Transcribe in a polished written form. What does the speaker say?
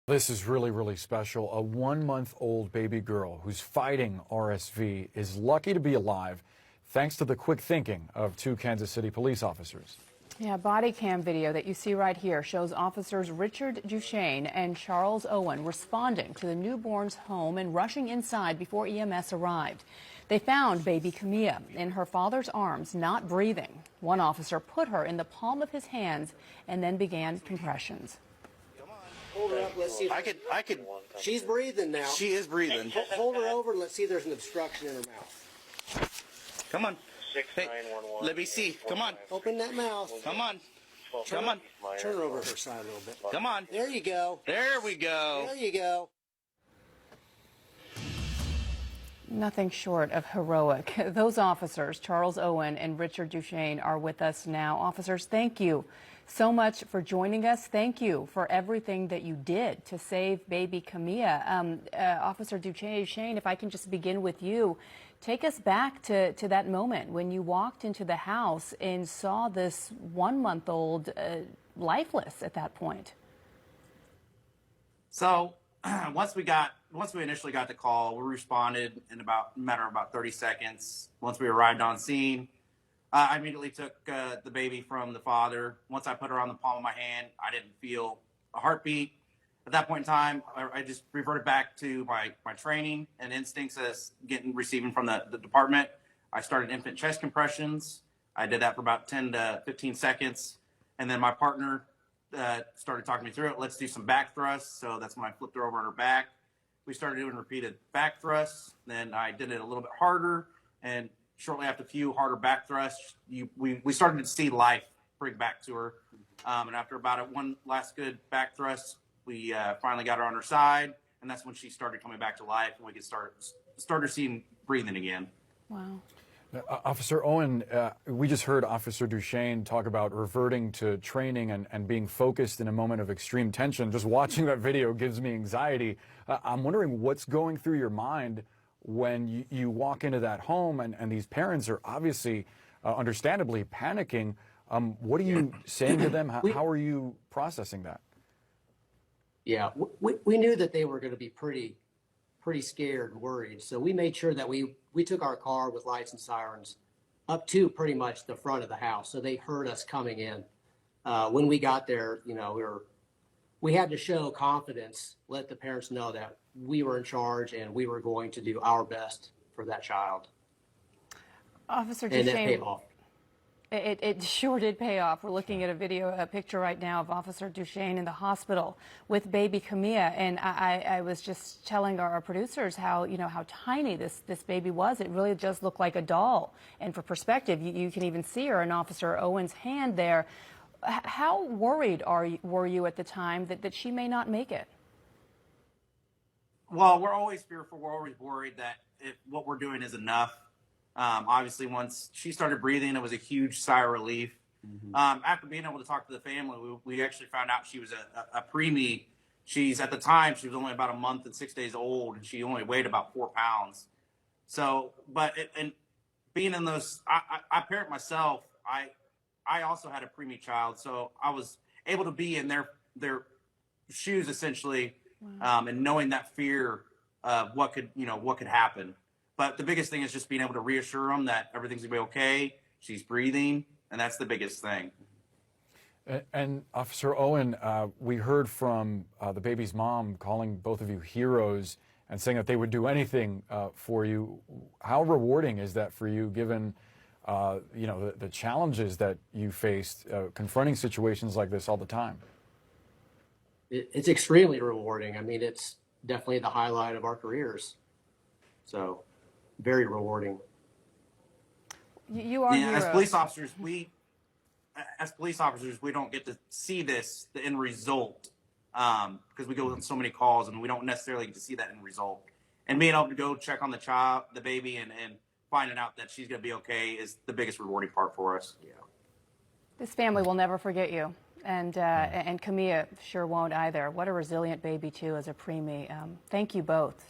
This is really, really special. A 1-month-old baby girl who's fighting RSV is lucky to be alive thanks to the quick thinking of 2 Kansas City police officers. Yeah, body cam video that you see right here shows officers Richard Duchesne and Charles Owen responding to the newborn's home and rushing inside before EMS arrived. They found baby Camilla in her father's arms, not breathing. One officer put her in the palm of his hands and then began compressions. Hold her up. Let's see. I could. She's breathing now. She is breathing. Hold her over. Let's see if there's an obstruction in her mouth. Come on. Hey, let me see. Come on. Open that mouth. Come on. Come on. Turn her over her side a little bit. Come on. There you go. There we go. There you go. Nothing short of heroic. Those officers, Charles Owen and Richard Duchesne, are with us now. Officers, thank you so much for joining us. Thank you for everything that you did to save baby Camilla. Officer Duchesne, if I can just begin with you, take us back to that moment when you walked into the house and saw this 1-month-old lifeless at that point. So once we initially got the call, we responded in a matter of about 30 seconds. Once we arrived on scene, I immediately took the baby from the father. Once I put her on the palm of my hand, I didn't feel a heartbeat. At that point in time, I just reverted back to my training and instincts as receiving from the department. I started infant chest compressions. I did that for about 10 to 15 seconds. And then my partner started talking me through it. Let's do some back thrusts. So that's when I flipped her over on her back. We started doing repeated back thrusts. Then I did it a little bit harder. And shortly after a few harder back thrusts, we started to see life bring back to her. And after about one last good back thrust, we finally got her on her side. And that's when she started coming back to life and we could start seeing breathing again. Wow. Officer Owen, we just heard Officer Duchesne talk about reverting to training and being focused in a moment of extreme tension. Just watching that video gives me anxiety. I'm wondering what's going through your mind when you walk into that home and these parents are obviously, understandably panicking. What are you saying to them? How are you processing that? Yeah, we knew that they were going to be pretty scared and worried. So we made sure that we took our car with lights and sirens up to pretty much the front of the house. So they heard us coming in. When we got there, you know, we had to show confidence, let the parents know that we were in charge and we were going to do our best for that child. Officer And that Duchesne, paid off. It sure did pay off. We're looking at a picture right now of Officer Duchesne in the hospital with baby Camilla, and I was just telling our producers how tiny this baby was. It really does look like a doll. And for perspective, you can even see her in Officer Owen's hand there. How worried were you at the time that she may not make it? Well, we're always fearful. We're always worried that what we're doing is enough. Obviously, once she started breathing, it was a huge sigh of relief. After being able to talk to the family, we actually found out she was a preemie. At the time, she was only about a month and 6 days old, and she only weighed about 4 pounds. So, and being in those, I parent myself. I also had a preemie child, so I was able to be in their shoes essentially, and knowing that fear of what could happen. But the biggest thing is just being able to reassure them that everything's going to be okay. She's breathing, and that's the biggest thing. And Officer Owen, we heard from the baby's mom calling both of you heroes and saying that they would do anything for you. How rewarding is that for you, given the challenges that you faced confronting situations like this all the time? It's extremely rewarding. I mean, it's definitely the highlight of our careers. So, very rewarding. You are as police officers, we don't get to see the end result because we go on so many calls and we don't necessarily get to see that end result. And being able to go check on the baby, and finding out that she's going to be okay is the biggest rewarding part for us. Yeah. This family will never forget you, and Camilla sure won't either. What a resilient baby too as a preemie. Thank you both.